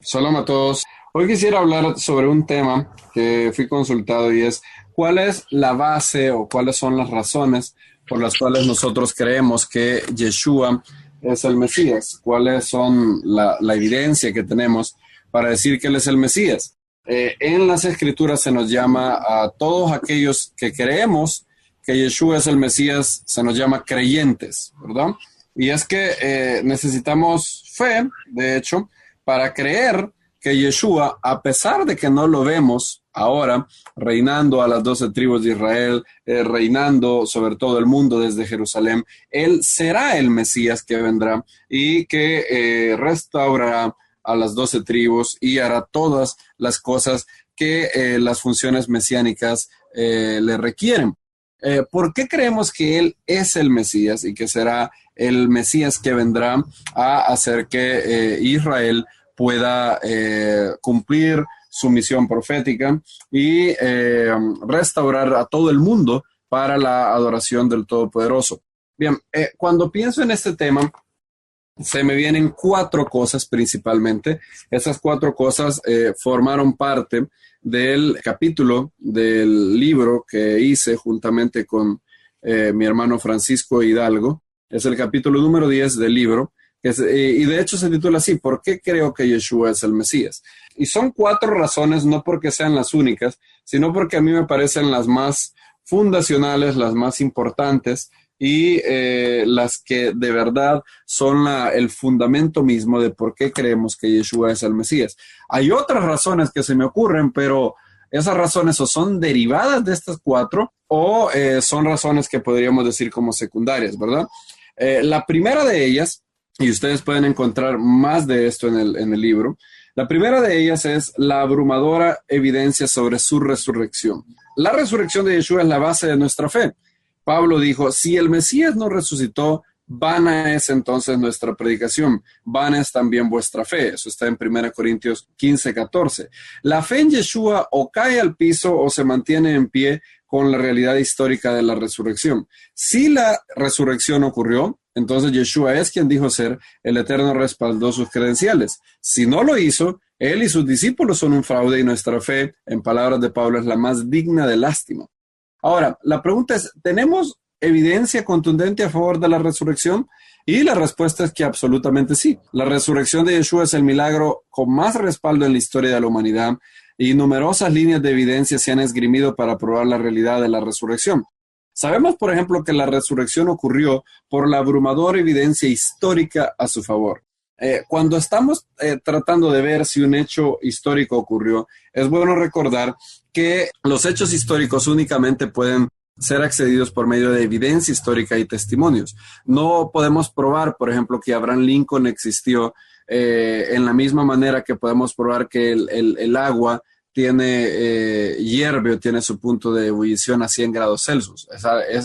Shalom a todos. Hoy quisiera hablar sobre un tema que fui consultado y es cuál es la base o cuáles son las razones por las cuales nosotros creemos que Yeshua es el Mesías. ¿Cuáles son la evidencia que tenemos para decir que Él es el Mesías? En las Escrituras se nos llama a todos aquellos que creemos que Yeshua es el Mesías, se nos llama creyentes, ¿verdad? Y es que necesitamos fe, de hecho, para creer que Yeshua, a pesar de que no lo vemos ahora, reinando a las 12 tribus de Israel, reinando sobre todo el mundo desde Jerusalén, Él será el Mesías que vendrá y que restaurará a las 12 tribus y hará todas las cosas que las funciones mesiánicas le requieren. ¿Por qué creemos que Él es el Mesías y que será el Mesías que vendrá a hacer que Israel pueda cumplir su misión profética y restaurar a todo el mundo para la adoración del Todopoderoso? Bien, cuando pienso en este tema, se me vienen cuatro cosas principalmente. Esas cuatro cosas formaron parte del capítulo del libro que hice juntamente con mi hermano Francisco Hidalgo. Es el capítulo número 10 del libro, y de hecho se titula así: ¿Por qué creo que Yeshua es el Mesías? Y son cuatro razones, no porque sean las únicas, sino porque a mí me parecen las más fundacionales, las más importantes y las que de verdad son el fundamento mismo de por qué creemos que Yeshua es el Mesías. Hay otras razones que se me ocurren, pero esas razones o son derivadas de estas cuatro o son razones que podríamos decir como secundarias, ¿verdad? La primera de ellas, y ustedes pueden encontrar más de esto en el libro, la primera de ellas es la abrumadora evidencia sobre su resurrección. La resurrección de Yeshua es la base de nuestra fe. Pablo dijo: si el Mesías no resucitó, vana es entonces nuestra predicación, vana es también vuestra fe. Eso está en 1 Corintios 15:14. La fe en Yeshua o cae al piso o se mantiene en pie con la realidad histórica de la resurrección. Si la resurrección ocurrió, entonces Yeshua es quien dijo ser, el Eterno respaldó sus credenciales. Si no lo hizo, él y sus discípulos son un fraude y nuestra fe, en palabras de Pablo, es la más digna de lástima. Ahora, la pregunta es: ¿tenemos evidencia contundente a favor de la resurrección? Y la respuesta es que absolutamente sí. La resurrección de Yeshua es el milagro con más respaldo en la historia de la humanidad y numerosas líneas de evidencia se han esgrimido para probar la realidad de la resurrección. Sabemos, por ejemplo, que la resurrección ocurrió por la abrumadora evidencia histórica a su favor. Cuando estamos tratando de ver si un hecho histórico ocurrió, es bueno recordar que los hechos históricos únicamente pueden ser accedidos por medio de evidencia histórica y testimonios. No podemos probar, por ejemplo, que Abraham Lincoln existió en la misma manera que podemos probar que el agua hierve o tiene su punto de ebullición a 100 grados Celsius.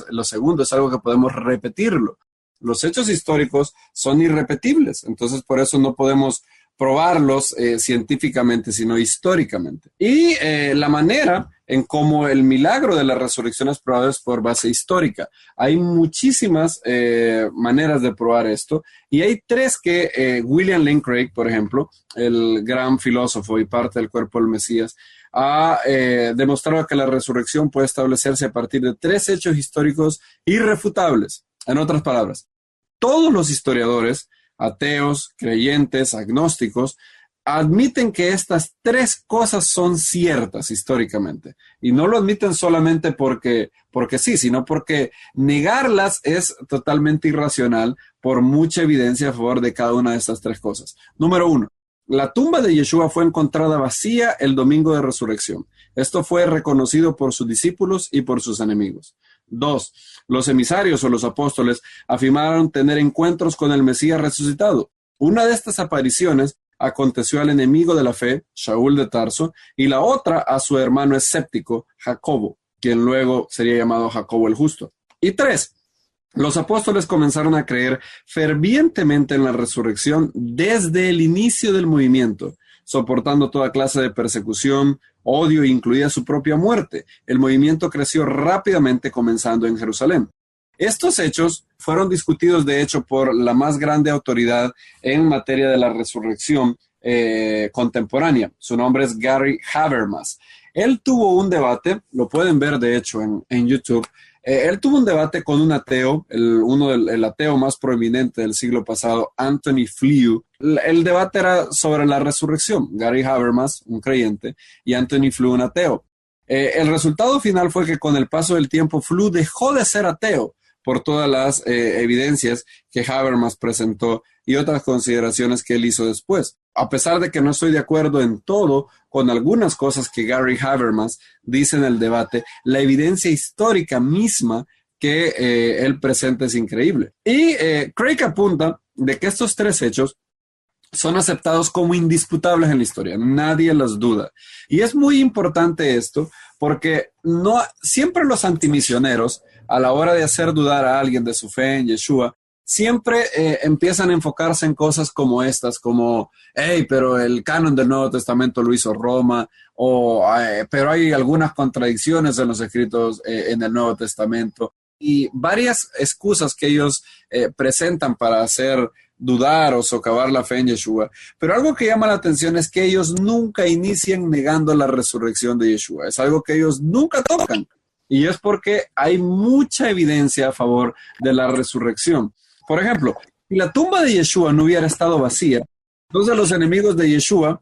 Lo segundo es algo que podemos repetirlo. Los hechos históricos son irrepetibles, entonces por eso no podemos probarlos científicamente, sino históricamente. Y la manera en cómo el milagro de la resurrección es probado es por base histórica. Hay muchísimas maneras de probar esto, y hay tres que William Lane Craig, por ejemplo, el gran filósofo y parte del cuerpo del Mesías, ha demostrado que la resurrección puede establecerse a partir de tres hechos históricos irrefutables. En otras palabras, todos los historiadores, ateos, creyentes, agnósticos, admiten que estas tres cosas son ciertas históricamente. Y no lo admiten solamente porque sí, sino porque negarlas es totalmente irracional por mucha evidencia a favor de cada una de estas tres cosas. Número uno, la tumba de Yeshua fue encontrada vacía el domingo de resurrección. Esto fue reconocido por sus discípulos y por sus enemigos. Dos, los emisarios o los apóstoles afirmaron tener encuentros con el Mesías resucitado. Una de estas apariciones aconteció al enemigo de la fe, Shaul de Tarso, y la otra a su hermano escéptico, Jacobo, quien luego sería llamado Jacobo el Justo. Y tres, los apóstoles comenzaron a creer fervientemente en la resurrección desde el inicio del movimiento, soportando toda clase de persecución, odio, incluida su propia muerte. El movimiento creció rápidamente, comenzando en Jerusalén. Estos hechos fueron discutidos, de hecho, por la más grande autoridad en materia de la resurrección contemporánea. Su nombre es Gary Habermas. Él tuvo un debate, lo pueden ver de hecho en YouTube. Él tuvo un debate con un ateo, el ateo más prominente del siglo pasado, Anthony Flew. El debate era sobre la resurrección. Gary Habermas, un creyente, y Anthony Flew, un ateo. El resultado final fue que con el paso del tiempo, Flew dejó de ser ateo por todas las evidencias que Habermas presentó y otras consideraciones que él hizo después. A pesar de que no estoy de acuerdo en todo con algunas cosas que Gary Habermas dice en el debate, la evidencia histórica misma que él presenta es increíble. Y Craig apunta de que estos tres hechos son aceptados como indisputables en la historia, nadie los duda. Y es muy importante esto porque no siempre los antimisioneros, a la hora de hacer dudar a alguien de su fe en Yeshua, siempre empiezan a enfocarse en cosas como estas, como, hey, pero el canon del Nuevo Testamento lo hizo Roma, o pero hay algunas contradicciones en los escritos en el Nuevo Testamento, y varias excusas que ellos presentan para hacer dudar o socavar la fe en Yeshua. Pero algo que llama la atención es que ellos nunca inician negando la resurrección de Yeshua. Es algo que ellos nunca tocan. Y es porque hay mucha evidencia a favor de la resurrección. Por ejemplo, si la tumba de Yeshua no hubiera estado vacía, entonces los enemigos de Yeshua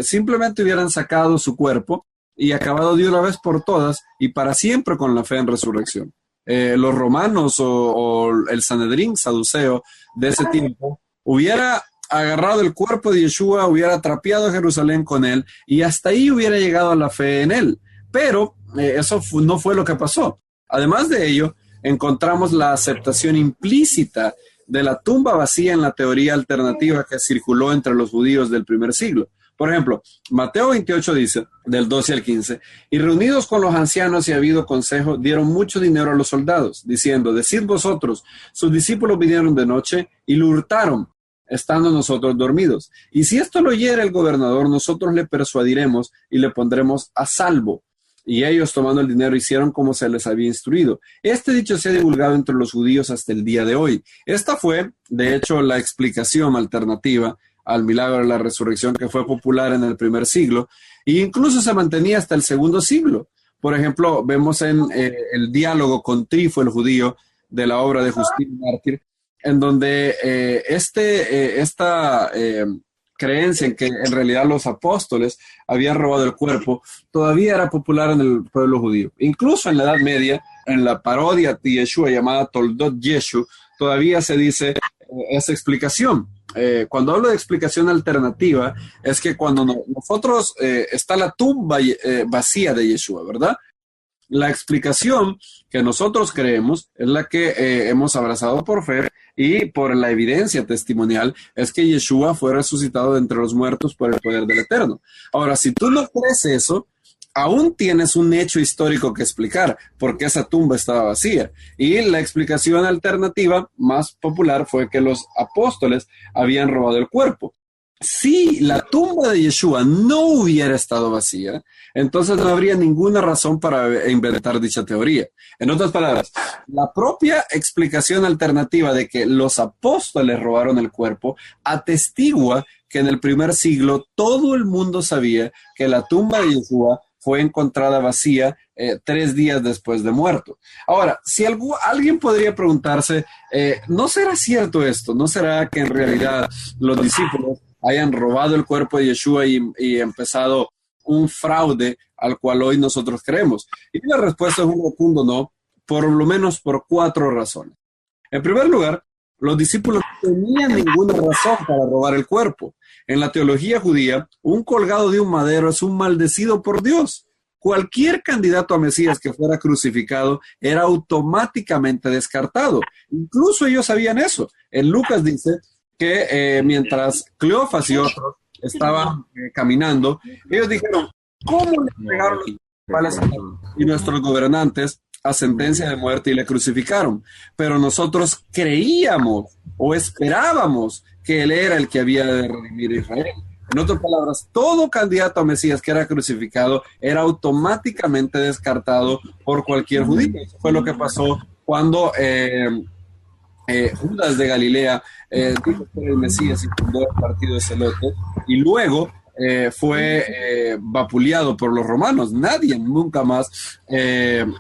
simplemente hubieran sacado su cuerpo y acabado de una vez por todas y para siempre con la fe en resurrección. Los romanos o el Sanedrín saduceo de ese tiempo hubiera agarrado el cuerpo de Yeshua, hubiera trapeado a Jerusalén con él y hasta ahí hubiera llegado a la fe en él. Pero eso no fue lo que pasó. Además de ello, encontramos la aceptación implícita de la tumba vacía en la teoría alternativa que circuló entre los judíos del primer siglo. Por ejemplo, Mateo 28 dice, del 12 al 15, y reunidos con los ancianos y habido consejo, dieron mucho dinero a los soldados, diciendo, decid vosotros, sus discípulos vinieron de noche y lo hurtaron, estando nosotros dormidos. Y si esto lo oyera el gobernador, nosotros le persuadiremos y le pondremos a salvo. Y ellos, tomando el dinero, hicieron como se les había instruido. Este dicho se ha divulgado entre los judíos hasta el día de hoy. Esta fue, de hecho, la explicación alternativa al milagro de la resurrección que fue popular en el primer siglo e incluso se mantenía hasta el segundo siglo. Por ejemplo, vemos en el diálogo con Trifo, el judío, de la obra de Justino Mártir, en donde esta creencia en que en realidad los apóstoles habían robado el cuerpo todavía era popular en el pueblo judío. Incluso en la Edad Media, en la parodia de Yeshua llamada Toldot Yeshu, todavía se dice esa explicación. Cuando hablo de explicación alternativa, es que cuando nosotros está la tumba vacía de Yeshua, ¿verdad? La explicación que nosotros creemos es la que hemos abrazado por fe y por la evidencia testimonial, es que Yeshua fue resucitado de entre los muertos por el poder del Eterno. Ahora, si tú no crees eso, aún tienes un hecho histórico que explicar, porque esa tumba estaba vacía. Y la explicación alternativa más popular fue que los apóstoles habían robado el cuerpo. Si la tumba de Yeshua no hubiera estado vacía, entonces no habría ninguna razón para inventar dicha teoría. En otras palabras, la propia explicación alternativa de que los apóstoles robaron el cuerpo atestigua que en el primer siglo todo el mundo sabía que la tumba de Yeshua fue encontrada vacía 3 días después de muerto. Ahora, si alguien podría preguntarse, ¿no será cierto esto? ¿No será que en realidad los discípulos hayan robado el cuerpo de Yeshua y empezado un fraude al cual hoy nosotros creemos? Y la respuesta es un rotundo no, por lo menos por 4 razones. En primer lugar, los discípulos no tenían ninguna razón para robar el cuerpo. En la teología judía, un colgado de un madero es un maldecido por Dios. Cualquier candidato a Mesías que fuera crucificado era automáticamente descartado. Incluso ellos sabían eso. En Lucas dice que mientras Cleofas y otros estaban caminando, ellos dijeron, ¿cómo le pegaron los principales y nuestros gobernantes a sentencia de muerte y le crucificaron? Pero nosotros creíamos o esperábamos que él era el que había de redimir a Israel. En otras palabras, todo candidato a Mesías que era crucificado era automáticamente descartado por cualquier judío. Eso fue lo que pasó cuando Judas de Galilea dijo que era el Mesías y fundó el partido de Celote, y luego fue vapuleado por los romanos. Nadie nunca más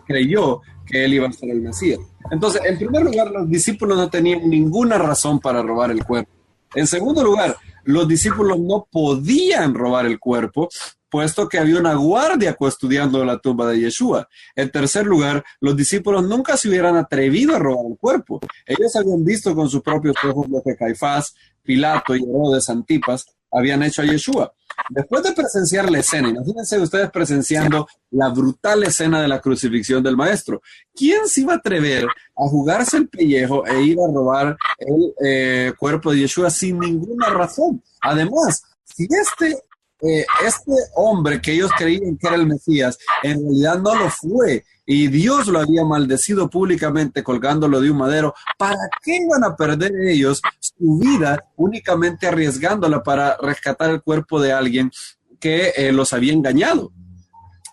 creyó que él iba a ser el Mesías. Entonces, en primer lugar, los discípulos no tenían ninguna razón para robar el cuerpo. En segundo lugar, los discípulos no podían robar el cuerpo, puesto que había una guardia custodiando la tumba de Yeshua. En tercer lugar, los discípulos nunca se hubieran atrevido a robar el cuerpo. Ellos habían visto con sus propios ojos lo que Caifás, Pilato y Herodes Antipas habían hecho a Yeshua. Después de presenciar la escena, imagínense ustedes presenciando la brutal escena de la crucifixión del maestro. ¿Quién se iba a atrever a jugarse el pellejo e ir a robar el cuerpo de Yeshua sin ninguna razón? Además, si este hombre que ellos creían que era el Mesías, en realidad no lo fue, y Dios lo había maldecido públicamente colgándolo de un madero, ¿para qué iban a perder ellos su vida únicamente arriesgándola para rescatar el cuerpo de alguien que los había engañado?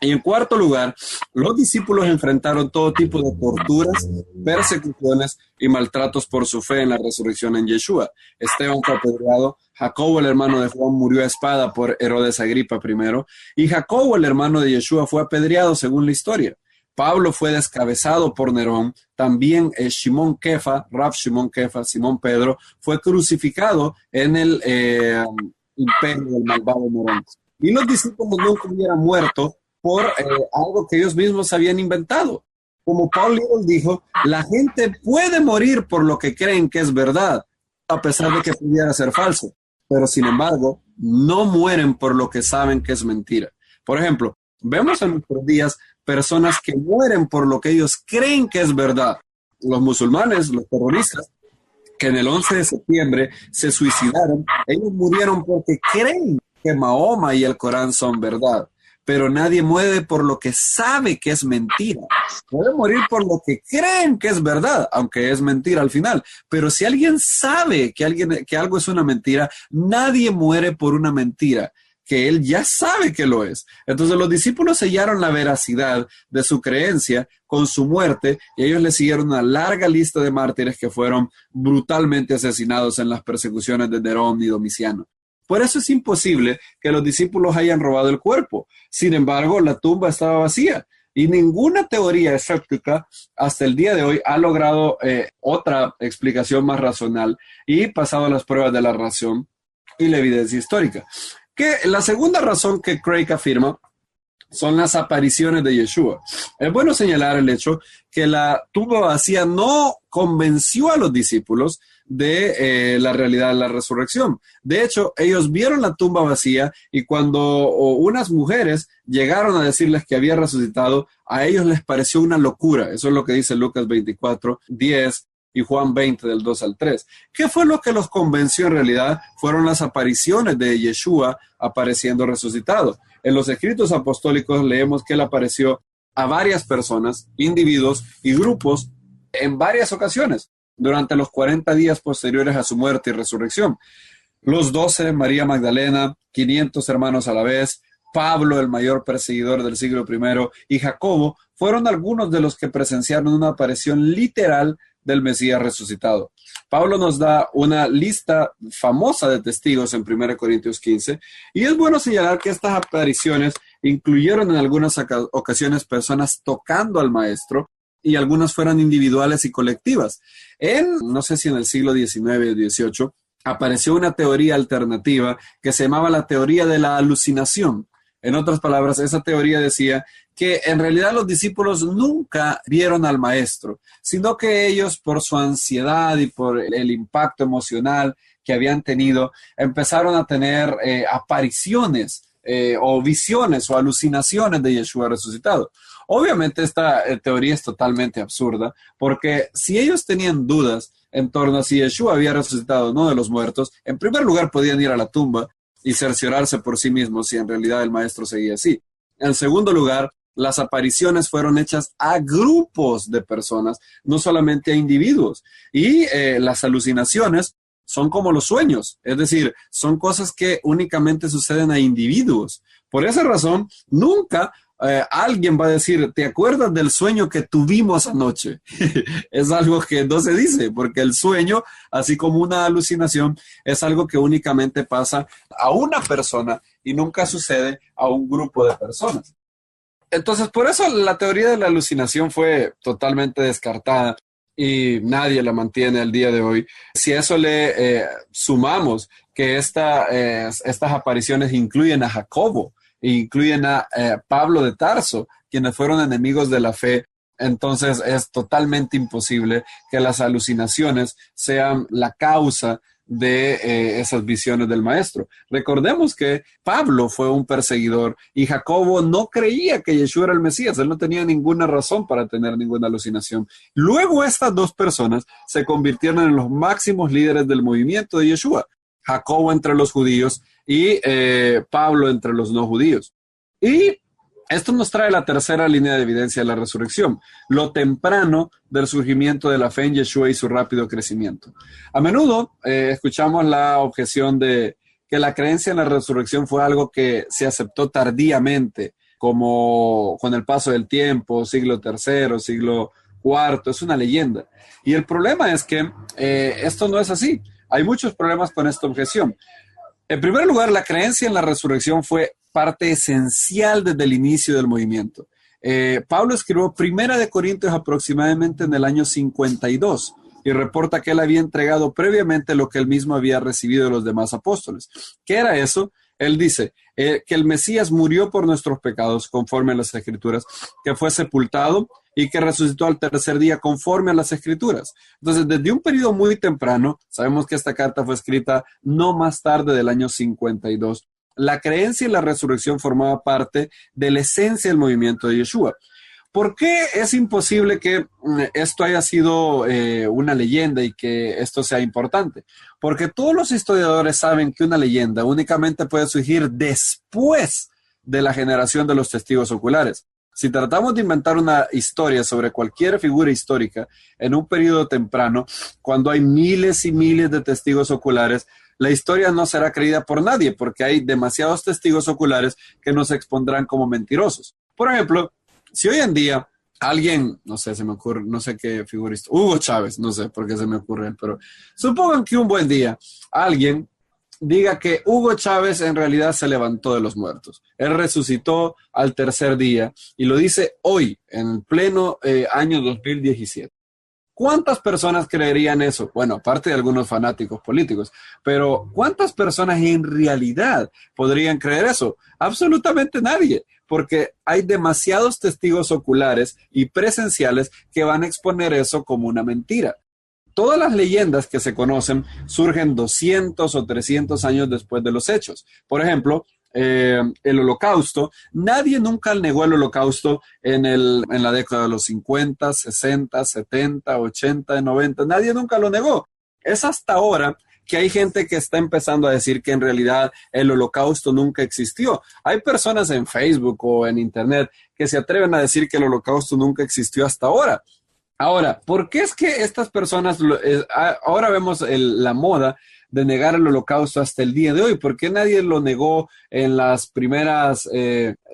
Y en cuarto lugar, los discípulos enfrentaron todo tipo de torturas, persecuciones y maltratos por su fe en la resurrección en Yeshua. Esteban fue apedreado, Jacobo, el hermano de Juan, murió a espada por Herodes Agripa I, y Jacobo, el hermano de Yeshua, fue apedreado según la historia. Pablo fue descabezado por Nerón, también Shimón Kefa, Rab Shimón Kefa, Simón Pedro, fue crucificado en el imperio del malvado Nerón. Y los discípulos nunca hubieran muerto por algo que ellos mismos habían inventado. Como Paul Little dijo, la gente puede morir por lo que creen que es verdad, a pesar de que pudiera ser falso, pero sin embargo, no mueren por lo que saben que es mentira. Por ejemplo, vemos en nuestros días personas que mueren por lo que ellos creen que es verdad. Los musulmanes, los terroristas, que en el 11 de septiembre se suicidaron, ellos murieron porque creen que Mahoma y el Corán son verdad. Pero nadie muere por lo que sabe que es mentira. Puede morir por lo que creen que es verdad, aunque es mentira al final. Pero si alguien sabe que algo es una mentira, nadie muere por una mentira que él ya sabe que lo es. Entonces los discípulos sellaron la veracidad de su creencia con su muerte, y ellos le siguieron una larga lista de mártires que fueron brutalmente asesinados en las persecuciones de Nerón y Domiciano. Por eso es imposible que los discípulos hayan robado el cuerpo. Sin embargo, la tumba estaba vacía, y ninguna teoría escéptica hasta el día de hoy ha logrado otra explicación más racional y pasado las pruebas de la razón y la evidencia histórica. Que la segunda razón que Craig afirma son las apariciones de Yeshua. Es bueno señalar el hecho que la tumba vacía no convenció a los discípulos de la realidad de la resurrección. De hecho, ellos vieron la tumba vacía, y cuando unas mujeres llegaron a decirles que había resucitado, a ellos les pareció una locura. Eso es lo que dice Lucas 24:10 y Juan 20 del 2 al 3. ¿Qué fue lo que los convenció en realidad? Fueron las apariciones de Yeshua apareciendo resucitado. En los escritos apostólicos leemos que él apareció a varias personas, individuos y grupos en varias ocasiones durante los 40 días posteriores a su muerte y resurrección. Los 12, María Magdalena, 500 hermanos a la vez, Pablo, el mayor perseguidor del siglo I, y Jacobo fueron algunos de los que presenciaron una aparición literal del Mesías resucitado. Pablo nos da una lista famosa de testigos en 1 Corintios 15, y es bueno señalar que estas apariciones incluyeron en algunas ocasiones personas tocando al maestro, y algunas fueron individuales y colectivas. No sé si en el siglo XIX o XVIII, apareció una teoría alternativa que se llamaba la teoría de la alucinación. En otras palabras, esa teoría decía que en realidad los discípulos nunca vieron al maestro, sino que ellos, por su ansiedad y por el impacto emocional que habían tenido, empezaron a tener apariciones o visiones o alucinaciones de Yeshua resucitado. Obviamente esta teoría es totalmente absurda, porque si ellos tenían dudas en torno a si Yeshua había resucitado o no de los muertos, en primer lugar podían ir a la tumba y cerciorarse por sí mismos si en realidad el maestro seguía así. En segundo lugar, las apariciones fueron hechas a grupos de personas, no solamente a individuos. Y las alucinaciones son como los sueños, es decir, son cosas que únicamente suceden a individuos. Por esa razón, nunca alguien va a decir, ¿te acuerdas del sueño que tuvimos anoche? Es algo que no se dice, porque el sueño, así como una alucinación, es algo que únicamente pasa a una persona y nunca sucede a un grupo de personas. Entonces, por eso la teoría de la alucinación fue totalmente descartada y nadie la mantiene al día de hoy. Si a eso le sumamos que estas apariciones incluyen a Jacobo, e incluyen a Pablo de Tarso, quienes fueron enemigos de la fe, entonces es totalmente imposible que las alucinaciones sean la causa de esas visiones del maestro. Recordemos que Pablo fue un perseguidor y Jacobo no creía que Yeshua era el Mesías, él no tenía ninguna razón para tener ninguna alucinación. Luego estas dos personas se convirtieron en los máximos líderes del movimiento de Yeshua, Jacobo entre los judíos y Pablo entre los no judíos. Y esto nos trae la tercera línea de evidencia de la resurrección, lo temprano del surgimiento de la fe en Yeshua y su rápido crecimiento. A menudo escuchamos la objeción de que la creencia en la resurrección fue algo que se aceptó tardíamente, como con el paso del tiempo, siglo tercero, siglo cuarto, es una leyenda. Y el problema es que esto no es así. Hay muchos problemas con esta objeción. En primer lugar, la creencia en la resurrección fue parte esencial desde el inicio del movimiento. Pablo escribió Primera de Corintios aproximadamente en el año 52 y reporta que él había entregado previamente lo que él mismo había recibido de los demás apóstoles. ¿Qué era eso? Él dice que el Mesías murió por nuestros pecados conforme a las Escrituras, que fue sepultado y que resucitó al tercer día conforme a las Escrituras. Entonces, desde un periodo muy temprano, sabemos que esta carta fue escrita no más tarde del año 52. La creencia en la resurrección formaba parte de la esencia del movimiento de Yeshua. ¿Por qué es imposible que esto haya sido una leyenda y que esto sea importante? Porque todos los historiadores saben que una leyenda únicamente puede surgir después de la generación de los testigos oculares. Si tratamos de inventar una historia sobre cualquier figura histórica en un periodo temprano, cuando hay miles y miles de testigos oculares, la historia no será creída por nadie porque hay demasiados testigos oculares que nos expondrán como mentirosos. Por ejemplo, si hoy en día alguien, no sé, se me ocurre, no sé qué figura histórica, Hugo Chávez, no sé por qué se me ocurre, pero supongan que un buen día alguien diga que Hugo Chávez en realidad se levantó de los muertos. Él resucitó al tercer día y lo dice hoy, en pleno año 2017. ¿Cuántas personas creerían eso? Bueno, aparte de algunos fanáticos políticos, pero ¿cuántas personas en realidad podrían creer eso? Absolutamente nadie, porque hay demasiados testigos oculares y presenciales que van a exponer eso como una mentira. Todas las leyendas que se conocen surgen 200 o 300 años después de los hechos. Por ejemplo, el holocausto, nadie nunca negó el holocausto en la década de los 50, 60, 70, 80, 90, nadie nunca lo negó. Es hasta ahora que hay gente que está empezando a decir que en realidad el holocausto nunca existió. Hay personas en Facebook o en Internet que se atreven a decir que el holocausto nunca existió hasta ahora. Ahora, ¿por qué es que estas personas, ahora vemos la moda de negar el holocausto hasta el día de hoy? ¿Por qué nadie lo negó en las primeras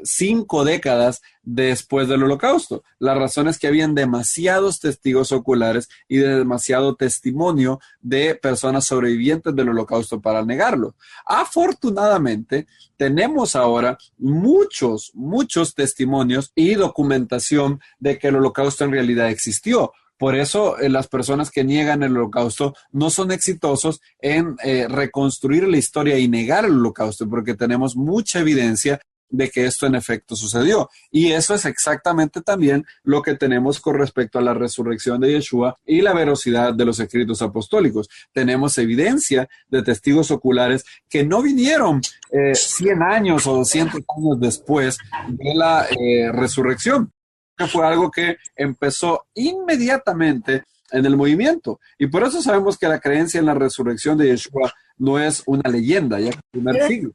5 décadas después del holocausto? La razón es que habían demasiados testigos oculares y demasiado testimonio de personas sobrevivientes del holocausto para negarlo. Afortunadamente, tenemos ahora muchos testimonios y documentación de que el holocausto en realidad existió. Por eso las personas que niegan el holocausto no son exitosos en reconstruir la historia y negar el holocausto, porque tenemos mucha evidencia de que esto en efecto sucedió. Y eso es exactamente también lo que tenemos con respecto a la resurrección de Yeshua y la veracidad de los escritos apostólicos. Tenemos evidencia de testigos oculares que no vinieron 100 años o 200 años después de la resurrección. Fue algo que empezó inmediatamente en el movimiento. Y por eso sabemos que la creencia en la resurrección de Yeshua no es una leyenda, ya que en el primer siglo.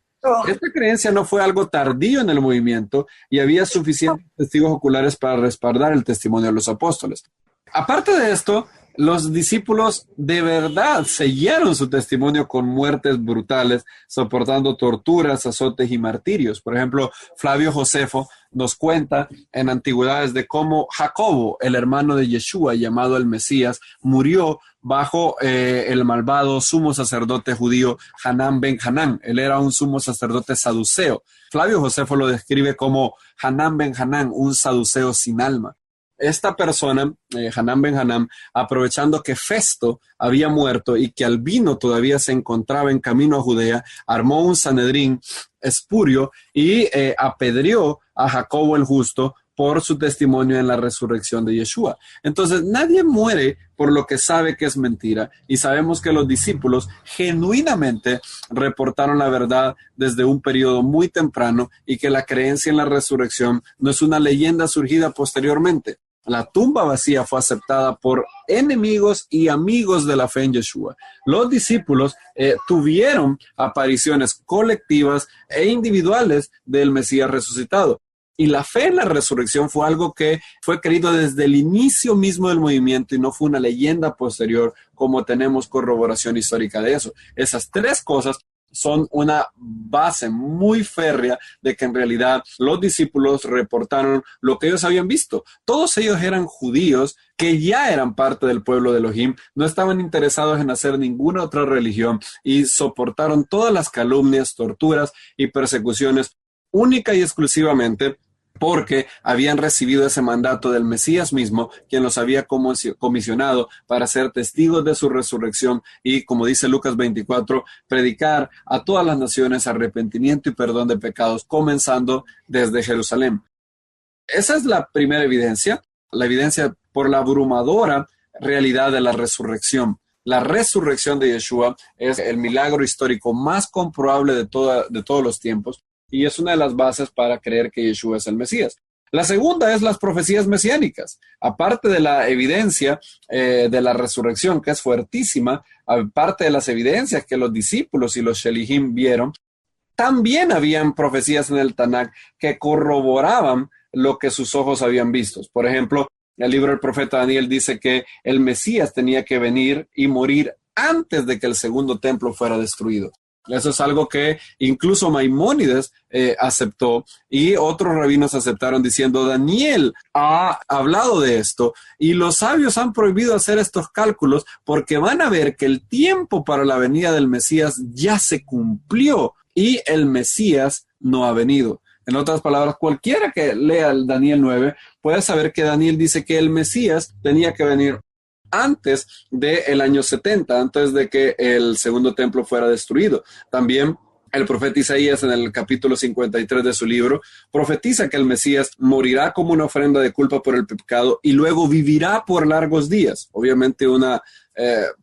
Esta creencia no fue algo tardío en el movimiento y había suficientes testigos oculares para respaldar el testimonio de los apóstoles. Aparte de esto, los discípulos de verdad sellaron su testimonio con muertes brutales, soportando torturas, azotes y martirios. Por ejemplo, Flavio Josefo nos cuenta en Antigüedades de cómo Jacobo, el hermano de Yeshua, llamado el Mesías, murió bajo el malvado sumo sacerdote judío Hanán ben Hanán. Él era un sumo sacerdote saduceo. Flavio Josefo lo describe como Hanán ben Hanán, un saduceo sin alma. Esta persona, Hanán ben Hanán, aprovechando que Festo había muerto y que Albino todavía se encontraba en camino a Judea, armó un Sanedrín espurio y apedreó a Jacobo el justo por su testimonio en la resurrección de Yeshua. Entonces, nadie muere por lo que sabe que es mentira, y sabemos que los discípulos genuinamente reportaron la verdad desde un periodo muy temprano y que la creencia en la resurrección no es una leyenda surgida posteriormente. La tumba vacía fue aceptada por enemigos y amigos de la fe en Yeshua. Los discípulos tuvieron apariciones colectivas e individuales del Mesías resucitado. Y la fe en la resurrección fue algo que fue creído desde el inicio mismo del movimiento y no fue una leyenda posterior, como tenemos corroboración histórica de eso. Esas tres cosas son una base muy férrea de que en realidad los discípulos reportaron lo que ellos habían visto. Todos ellos eran judíos que ya eran parte del pueblo de Elohim, no estaban interesados en hacer ninguna otra religión y soportaron todas las calumnias, torturas y persecuciones única y exclusivamente porque habían recibido ese mandato del Mesías mismo, quien los había comisionado para ser testigos de su resurrección y, como dice Lucas 24, predicar a todas las naciones arrepentimiento y perdón de pecados, comenzando desde Jerusalén. Esa es la primera evidencia, la evidencia por la abrumadora realidad de la resurrección. La resurrección de Yeshua es el milagro histórico más comprobable de todos los tiempos, y es una de las bases para creer que Yeshua es el Mesías. La segunda es las profecías mesiánicas. Aparte de la evidencia de la resurrección, que es fuertísima, aparte de las evidencias que los discípulos y los Shelihim vieron, también habían profecías en el Tanakh que corroboraban lo que sus ojos habían visto. Por ejemplo, el libro del profeta Daniel dice que el Mesías tenía que venir y morir antes de que el segundo templo fuera destruido. Eso es algo que incluso Maimónides aceptó y otros rabinos aceptaron diciendo: Daniel ha hablado de esto y los sabios han prohibido hacer estos cálculos porque van a ver que el tiempo para la venida del Mesías ya se cumplió y el Mesías no ha venido. En otras palabras, cualquiera que lea el Daniel 9 puede saber que Daniel dice que el Mesías tenía que venir antes del año 70, antes de que el segundo templo fuera destruido. También el profeta Isaías, en el capítulo 53 de su libro, profetiza que el Mesías morirá como una ofrenda de culpa por el pecado y luego vivirá por largos días. Obviamente una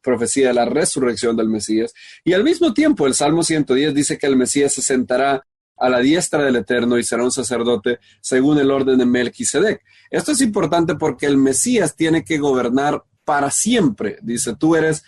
profecía de la resurrección del Mesías. Y al mismo tiempo el Salmo 110 dice que el Mesías se sentará a la diestra del Eterno y será un sacerdote según el orden de Melquisedec. Esto es importante porque el Mesías tiene que gobernar para siempre. Dice, tú eres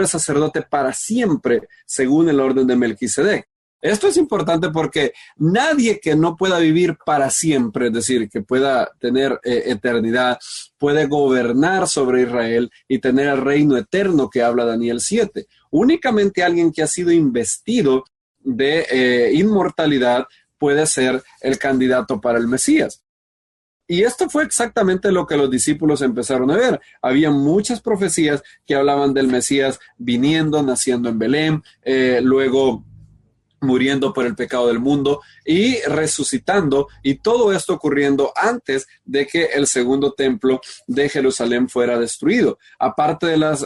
sacerdote para siempre, según el orden de Melquisedec. Esto es importante porque nadie que no pueda vivir para siempre, es decir, que pueda tener eternidad, puede gobernar sobre Israel y tener el reino eterno que habla Daniel 7. Únicamente alguien que ha sido investido de inmortalidad puede ser el candidato para el Mesías. Y esto fue exactamente lo que los discípulos empezaron a ver. Había muchas profecías que hablaban del Mesías viniendo, naciendo en Belén, luego muriendo por el pecado del mundo y resucitando, y todo esto ocurriendo antes de que el segundo templo de Jerusalén fuera destruido. Aparte de las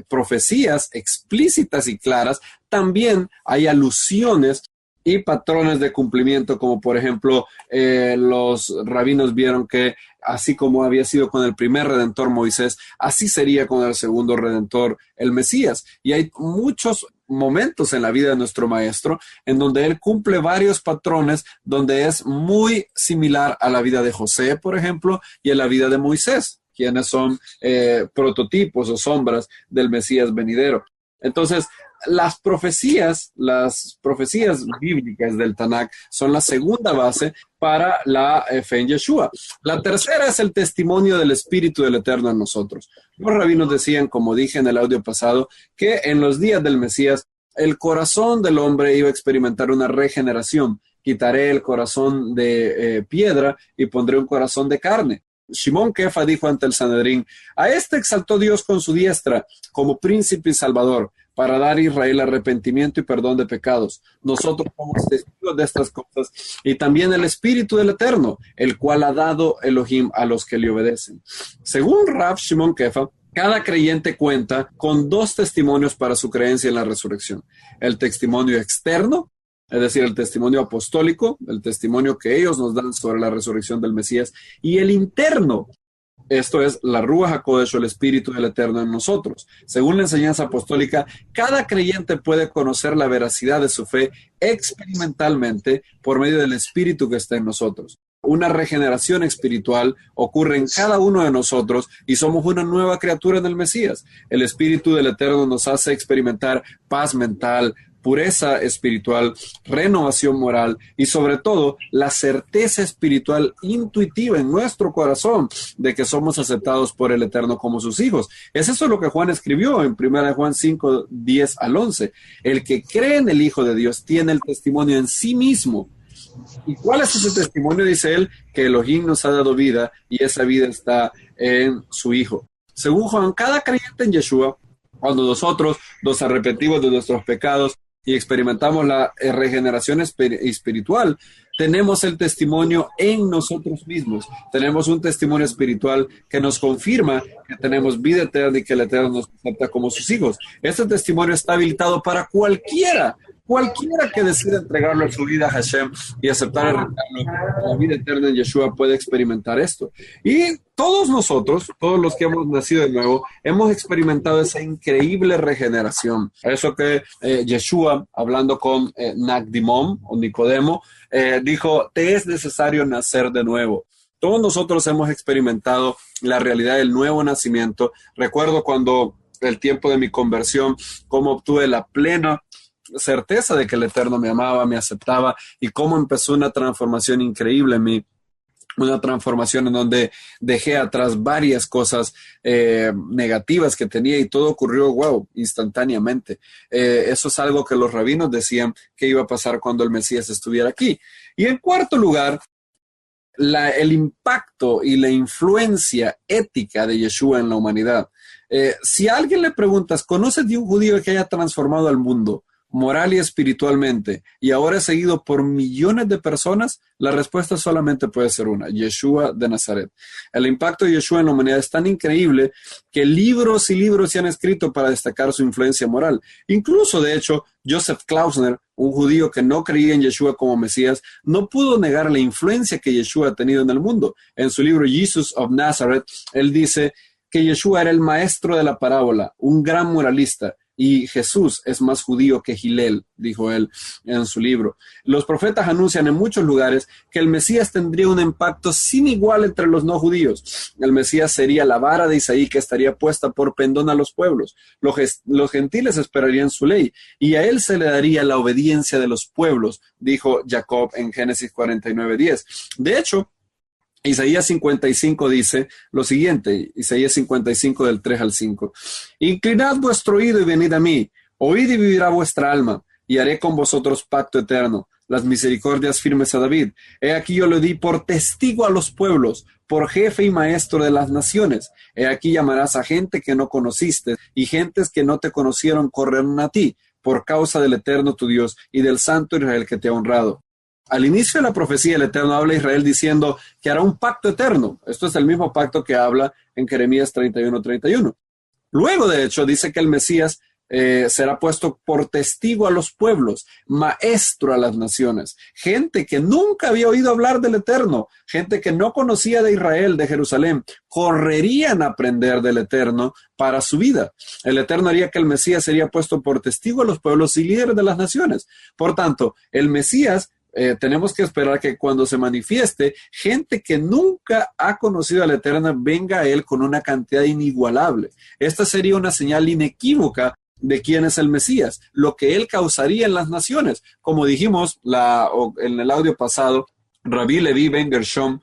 profecías explícitas y claras, también hay alusiones y patrones de cumplimiento, como por ejemplo los rabinos vieron que así como había sido con el primer redentor Moisés, así sería con el segundo redentor, el Mesías. Y hay muchos momentos en la vida de nuestro maestro en donde él cumple varios patrones, donde es muy similar a la vida de José, por ejemplo, y a la vida de Moisés, quienes son prototipos o sombras del Mesías venidero. Entonces, las profecías bíblicas del Tanakh son la segunda base para la fe en Yeshua. La tercera es el testimonio del Espíritu del Eterno en nosotros. Los rabinos decían, como dije en el audio pasado, que en los días del Mesías, el corazón del hombre iba a experimentar una regeneración. Quitaré el corazón de piedra y pondré un corazón de carne. Shimon Kefa dijo ante el Sanedrín: a este exaltó Dios con su diestra como príncipe y salvador, para dar a Israel arrepentimiento y perdón de pecados. Nosotros somos testigos de estas cosas, y también el Espíritu del Eterno, el cual ha dado Elohim a los que le obedecen. Según Rav Shimon Kefa, cada creyente cuenta con dos testimonios para su creencia en la resurrección: el testimonio externo, es decir, el testimonio apostólico, el testimonio que ellos nos dan sobre la resurrección del Mesías, y el interno, esto es la Ruach HaKodesh, o el Espíritu del Eterno en nosotros. Según la enseñanza apostólica, cada creyente puede conocer la veracidad de su fe experimentalmente por medio del Espíritu que está en nosotros. Una regeneración espiritual ocurre en cada uno de nosotros y somos una nueva criatura en el Mesías. El Espíritu del Eterno nos hace experimentar paz mental, pureza espiritual, renovación moral y sobre todo la certeza espiritual intuitiva en nuestro corazón de que somos aceptados por el Eterno como sus hijos. Es eso lo que Juan escribió en 1 Juan 5, 10 al 11. El que cree en el Hijo de Dios tiene el testimonio en sí mismo. ¿Y cuál es ese testimonio? Dice él, que Elohim nos ha dado vida y esa vida está en su Hijo. Según Juan, cada creyente en Yeshua, cuando nosotros nos arrepentimos de nuestros pecados y experimentamos la regeneración espiritual, tenemos el testimonio en nosotros mismos. Tenemos un testimonio espiritual que nos confirma que tenemos vida eterna y que el Eterno nos acepta como sus hijos. Este testimonio está habilitado para cualquiera que decida entregarle su vida a Hashem y aceptar el regalo, la vida eterna en Yeshua, puede experimentar esto. Y todos nosotros, todos los que hemos nacido de nuevo, hemos experimentado esa increíble regeneración. Eso que Yeshua, hablando con Nagdimón o Nicodemo, dijo: te es necesario nacer de nuevo. Todos nosotros hemos experimentado la realidad del nuevo nacimiento. Recuerdo cuando el tiempo de mi conversión, cómo obtuve la plena certeza de que el Eterno me amaba, me aceptaba, y cómo empezó una transformación increíble en mí. Una transformación en donde dejé atrás varias cosas negativas que tenía y todo ocurrió, instantáneamente. Eso es algo que los rabinos decían que iba a pasar cuando el Mesías estuviera aquí. Y en cuarto lugar, el impacto y la influencia ética de Yeshua en la humanidad. Si a alguien le preguntas, ¿conoces de un judío que haya transformado al mundo moral y espiritualmente y ahora es seguido por millones de personas? La respuesta solamente puede ser una: Yeshua de Nazaret. El impacto de Yeshua en la humanidad es tan increíble que libros y libros se han escrito para destacar su influencia moral. Incluso, de hecho, Joseph Klausner, un judío que no creía en Yeshua como Mesías, no pudo negar la influencia que Yeshua ha tenido en el mundo. En su libro Jesus of Nazareth, él dice que Yeshua era el maestro de la parábola, un gran moralista, y Jesús es más judío que Gilel, dijo él en su libro. Los profetas anuncian en muchos lugares que el Mesías tendría un impacto sin igual entre los no judíos. El Mesías sería la vara de Isaí que estaría puesta por pendón a los pueblos. Los gentiles esperarían su ley y a él se le daría la obediencia de los pueblos, dijo Jacob en Génesis 49:10. De hecho, Isaías 55 dice lo siguiente, Isaías 55 del 3 al 5. Inclinad vuestro oído y venid a mí, oíd y vivirá vuestra alma, y haré con vosotros pacto eterno, las misericordias firmes a David. He aquí yo le di por testigo a los pueblos, por jefe y maestro de las naciones. He aquí llamarás a gente que no conociste, y gentes que no te conocieron correrán a ti, por causa del Eterno tu Dios y del Santo Israel que te ha honrado. Al inicio de la profecía, el Eterno habla a Israel diciendo que hará un pacto eterno. Esto es el mismo pacto que habla en Jeremías 31:31. Luego, de hecho, dice que el Mesías será puesto por testigo a los pueblos, maestro a las naciones, gente que nunca había oído hablar del Eterno, gente que no conocía de Israel, de Jerusalén, correrían a aprender del Eterno para su vida. El Eterno haría que el Mesías sería puesto por testigo a los pueblos y líderes de las naciones. Por tanto, el Mesías tenemos que esperar que cuando se manifieste, gente que nunca ha conocido al Eterno venga a él con una cantidad inigualable. Esta sería una señal inequívoca de quién es el Mesías, lo que él causaría en las naciones. Como dijimos en el audio pasado, Rabbi Levi Ben Gershom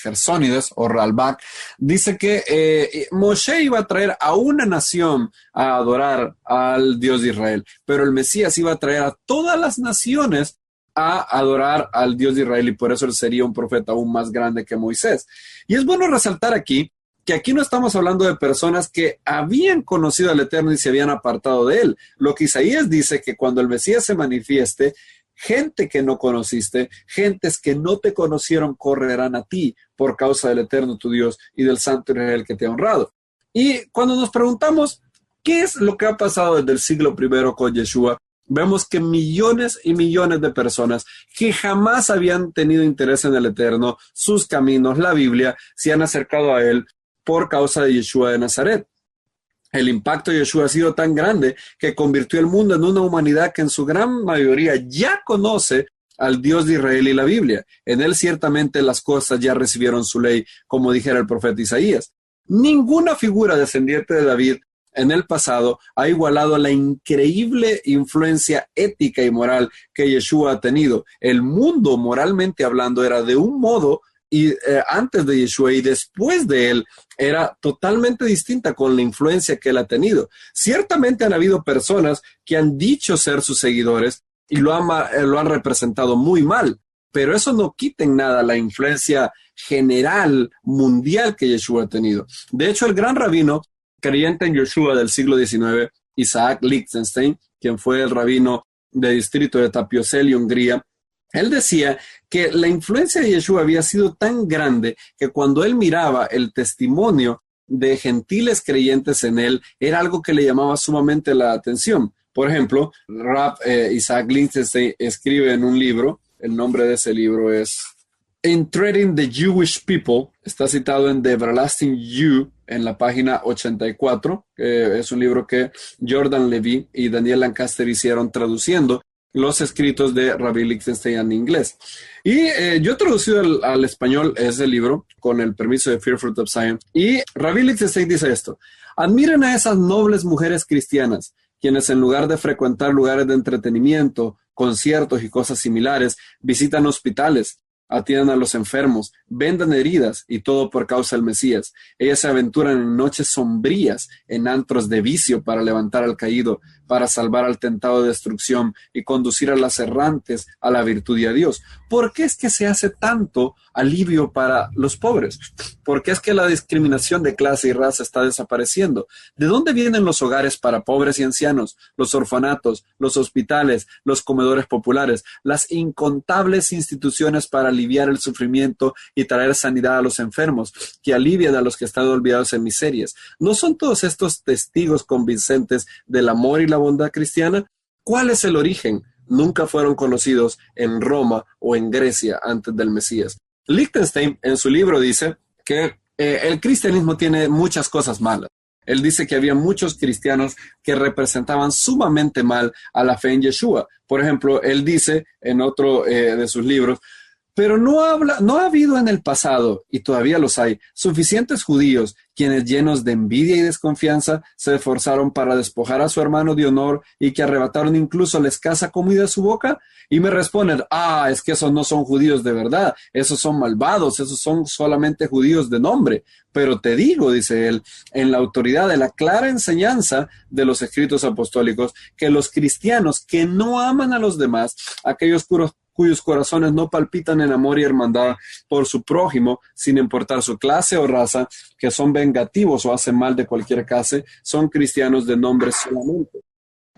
Gersónides o Ralbach dice que Moshe iba a traer a una nación a adorar al Dios de Israel, pero el Mesías iba a traer a todas las naciones a adorar al Dios de Israel, y por eso él sería un profeta aún más grande que Moisés. Y es bueno resaltar aquí que aquí no estamos hablando de personas que habían conocido al Eterno y se habían apartado de él. Lo que Isaías dice que cuando el Mesías se manifieste, gente que no conociste, gentes que no te conocieron correrán a ti por causa del Eterno tu Dios y del Santo Israel que te ha honrado. Y cuando nos preguntamos qué es lo que ha pasado desde el siglo I con Yeshua, vemos que millones y millones de personas que jamás habían tenido interés en el Eterno, sus caminos, la Biblia, se han acercado a él por causa de Yeshua de Nazaret. El impacto de Yeshua ha sido tan grande que convirtió el mundo en una humanidad que en su gran mayoría ya conoce al Dios de Israel y la Biblia. En él ciertamente las cosas ya recibieron su ley, como dijera el profeta Isaías. Ninguna figura descendiente de David en el pasado ha igualado la increíble influencia ética y moral que Yeshua ha tenido. El mundo, moralmente hablando, era de un modo y antes de Yeshua y después de él era totalmente distinta con la influencia que él ha tenido. Ciertamente han habido personas que han dicho ser sus seguidores y lo han representado muy mal, pero eso no quita en nada la influencia general, mundial que Yeshua ha tenido. De hecho, el gran rabino creyente en Yeshua del siglo XIX, Isaac Lichtenstein, quien fue el rabino del distrito de Tapioceli, Hungría, él decía que la influencia de Yeshua había sido tan grande que cuando él miraba el testimonio de gentiles creyentes en él, era algo que le llamaba sumamente la atención. Por ejemplo, Isaac Lichtenstein escribe en un libro, el nombre de ese libro es Entreating the Jewish People, está citado en The Everlasting You en la página 84, es un libro que Jordan Levy y Daniel Lancaster hicieron traduciendo los escritos de Rabbi Lichtenstein en inglés. Y yo he traducido al español ese libro con el permiso de Fear Fruit of Zion. Y Rabbi Lichtenstein dice esto: admiren a esas nobles mujeres cristianas, quienes en lugar de frecuentar lugares de entretenimiento, conciertos y cosas similares, visitan hospitales, atienden a los enfermos, vendan heridas y todo por causa del Mesías. Ellas se aventuran en noches sombrías, en antros de vicio para levantar al caído, para salvar al tentado de destrucción y conducir a las errantes a la virtud y a Dios. ¿Por qué es que se hace tanto alivio para los pobres? ¿Por qué es que la discriminación de clase y raza está desapareciendo? ¿De dónde vienen los hogares para pobres y ancianos, los orfanatos, los hospitales, los comedores populares, las incontables instituciones para aliviar el sufrimiento y traer sanidad a los enfermos, que alivian a los que están olvidados en miserias? ¿No son todos estos testigos convincentes del amor y la bondad cristiana? ¿Cuál es el origen? Nunca fueron conocidos en Roma o en Grecia antes del Mesías. Lichtenstein en su libro dice que el cristianismo tiene muchas cosas malas. Él dice que había muchos cristianos que representaban sumamente mal a la fe en Yeshua. Por ejemplo, él dice en otro de sus libros: pero no ha habido en el pasado, y todavía los hay, suficientes judíos quienes, llenos de envidia y desconfianza, se esforzaron para despojar a su hermano de honor y que arrebataron incluso la escasa comida de su boca. Y me responden: es que esos no son judíos de verdad, esos son malvados, esos son solamente judíos de nombre. Pero te digo, dice él, en la autoridad de la clara enseñanza de los escritos apostólicos, que los cristianos que no aman a los demás, aquellos cuyos corazones no palpitan en amor y hermandad por su prójimo, sin importar su clase o raza, que son vengativos o hacen mal de cualquier clase, son cristianos de nombre solamente.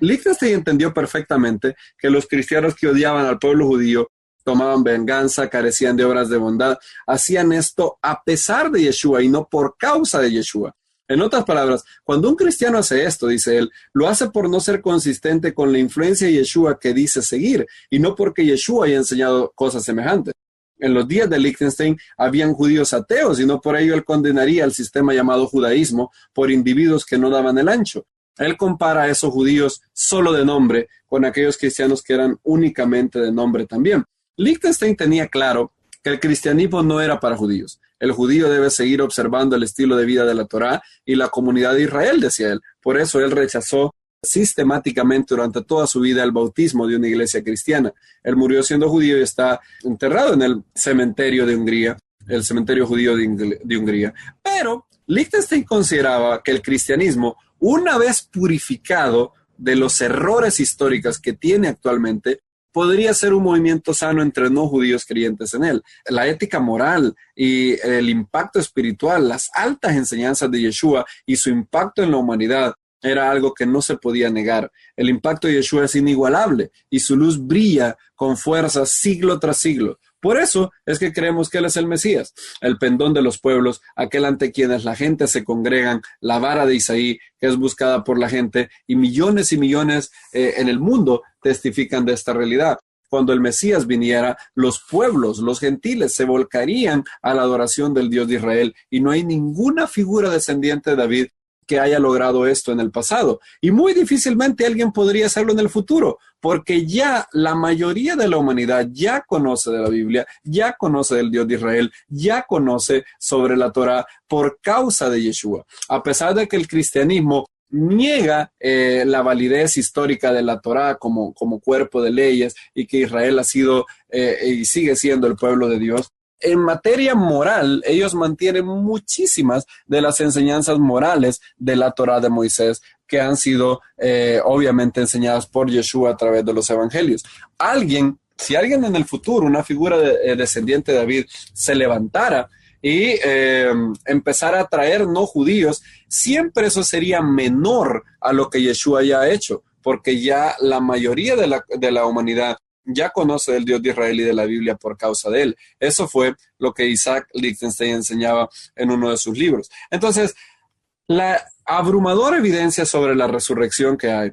Lichtenstein entendió perfectamente que los cristianos que odiaban al pueblo judío, tomaban venganza, carecían de obras de bondad, hacían esto a pesar de Yeshua y no por causa de Yeshua. En otras palabras, cuando un cristiano hace esto, dice él, lo hace por no ser consistente con la influencia de Yeshua que dice seguir, y no porque Yeshua haya enseñado cosas semejantes. En los días de Lichtenstein habían judíos ateos, y no por ello él condenaría al sistema llamado judaísmo por individuos que no daban el ancho. Él compara a esos judíos solo de nombre con aquellos cristianos que eran únicamente de nombre también. Lichtenstein tenía claro que el cristianismo no era para judíos. El judío debe seguir observando el estilo de vida de la Torá y la comunidad de Israel, decía él. Por eso él rechazó sistemáticamente durante toda su vida el bautismo de una iglesia cristiana. Él murió siendo judío y está enterrado en el cementerio de Hungría, el cementerio judío de Hungría. Pero Liechtenstein consideraba que el cristianismo, una vez purificado de los errores históricos que tiene actualmente, podría ser un movimiento sano entre no judíos creyentes en él. La ética moral y el impacto espiritual, las altas enseñanzas de Yeshua y su impacto en la humanidad era algo que no se podía negar. El impacto de Yeshua es inigualable y su luz brilla con fuerza siglo tras siglo. Por eso es que creemos que Él es el Mesías, el pendón de los pueblos, aquel ante quienes la gente se congregan, la vara de Isaí, que es buscada por la gente, y millones en el mundo testifican de esta realidad. Cuando el Mesías viniera, los pueblos, los gentiles, se volcarían a la adoración del Dios de Israel, y no hay ninguna figura descendiente de David que haya logrado esto en el pasado. Y muy difícilmente alguien podría hacerlo en el futuro, porque ya la mayoría de la humanidad ya conoce de la Biblia, ya conoce del Dios de Israel, ya conoce sobre la Torá por causa de Yeshua. A pesar de que el cristianismo niega la validez histórica de la Torá como cuerpo de leyes y que Israel ha sido y sigue siendo el pueblo de Dios, en materia moral, ellos mantienen muchísimas de las enseñanzas morales de la Torá de Moisés que han sido obviamente enseñadas por Yeshua a través de los evangelios. Si alguien en el futuro, una figura descendiente de David, se levantara y empezara a traer no judíos, siempre eso sería menor a lo que Yeshua ya ha hecho, porque ya la mayoría de la humanidad ya conoce del Dios de Israel y de la Biblia por causa de él. Eso fue lo que Isaac Liechtenstein enseñaba en uno de sus libros. Entonces, la abrumadora evidencia sobre la resurrección que hay,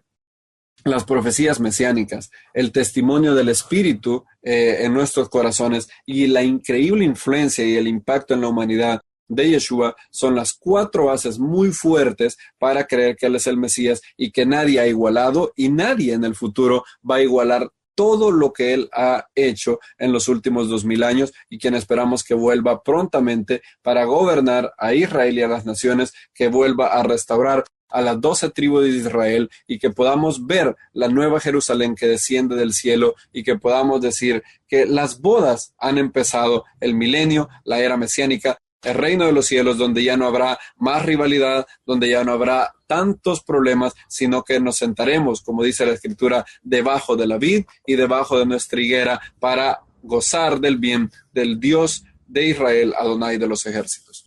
las profecías mesiánicas, el testimonio del Espíritu en nuestros corazones y la increíble influencia y el impacto en la humanidad de Yeshua son las 4 bases muy fuertes para creer que Él es el Mesías y que nadie ha igualado y nadie en el futuro va a igualar todo lo que Él ha hecho en los últimos 2000 años y quien esperamos que vuelva prontamente para gobernar a Israel y a las naciones, que vuelva a restaurar a las 12 tribus de Israel y que podamos ver la nueva Jerusalén que desciende del cielo y que podamos decir que las bodas han empezado, el milenio, la era mesiánica, el reino de los cielos, donde ya no habrá más rivalidad, donde ya no habrá tantos problemas, sino que nos sentaremos, como dice la Escritura, debajo de la vid y debajo de nuestra higuera para gozar del bien del Dios de Israel, Adonai de los ejércitos.